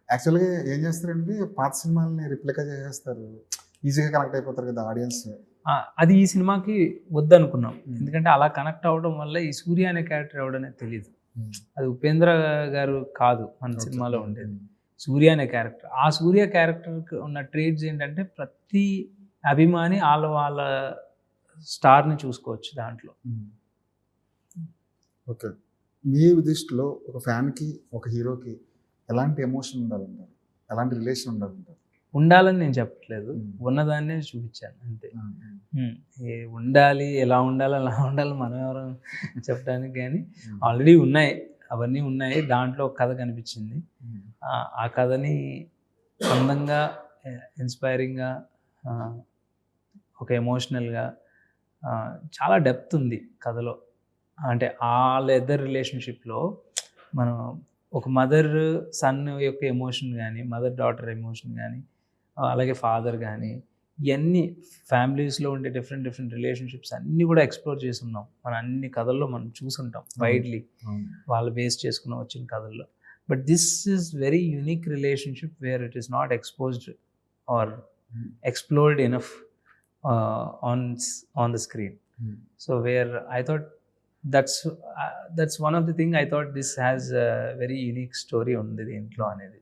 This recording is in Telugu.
యాక్చువల్‌గా ఏం చేస్తారంటే పాత సినిమాలని రిప్లికా చేసేస్తారు. ఈజీగా కనెక్ట్ అయిపోతారు కదా ఆడియన్స్. అది ఈ సినిమాకి వద్దనుకున్నాం. ఎందుకంటే అలా కనెక్ట్ అవ్వడం వల్ల ఈ సూర్య అనే క్యారెక్టర్ ఎవడనేది తెలీదు. అది ఉపేంద్ర గారు కాదు మన సినిమాలో ఉండేది. సూర్య అనే క్యారెక్టర్. ఆ సూర్య క్యారెక్టర్‌కి ఉన్న ట్రేట్స్ ఏంటంటే ప్రతి అభిమాని వాళ్ళ స్టార్‌ని చూసుకోవచ్చు దాంట్లో. ఓకే. మీ దృష్టిలో ఒక ఫ్యాన్‌కి, ఒక హీరోకి ఎలాంటి ఎమోషన్ ఉండాలంటారు? ఎలాంటి రిలేషన్ ఉండాలంటారు? ఉండాలని నేను చెప్పట్లేదు. ఉన్నదాన్నే చూపించాను అంతే. ఉండాలి, ఎలా ఉండాలి, అలా ఉండాలి మనం ఎవరు చెప్పడానికి గానీ ఆల్రెడీ ఉన్నాయి. అవన్నీ ఉన్నాయి. దాంట్లో ఒక కథ కనిపించింది. ఆ కథని అందంగా, ఇన్స్పైరింగ్‌గా, ఒక ఎమోషనల్‌గా, చాలా డెప్త్ ఉంది కథలో. అంటే వాళ్ళిద్దరి రిలేషన్‌షిప్‌లో మనం ఒక మదర్ సన్ యొక్క ఎమోషన్ గానీ, మదర్ డాటర్ ఎమోషన్ గానీ, అలాగే ఫాదర్ గానీ, ఇయన్నీ ఫ్యామిలీస్‌లో ఉండే డిఫరెంట్ రిలేషన్‌షిప్స్ అన్నీ కూడా ఎక్స్‌ప్లోర్ చేసున్నాం. మన అన్ని కథల్లో మనం చూసుంటాం వైడ్‌లీ. వాళ్ళు బేస్ చేసుకొని వచ్చిన కథల్లో. But this is very unique relationship where it is not exposed or explored enough on the screen. So where I thought that's one of the thing I thought this has a very unique story ఉంది దీంట్లో అనేది.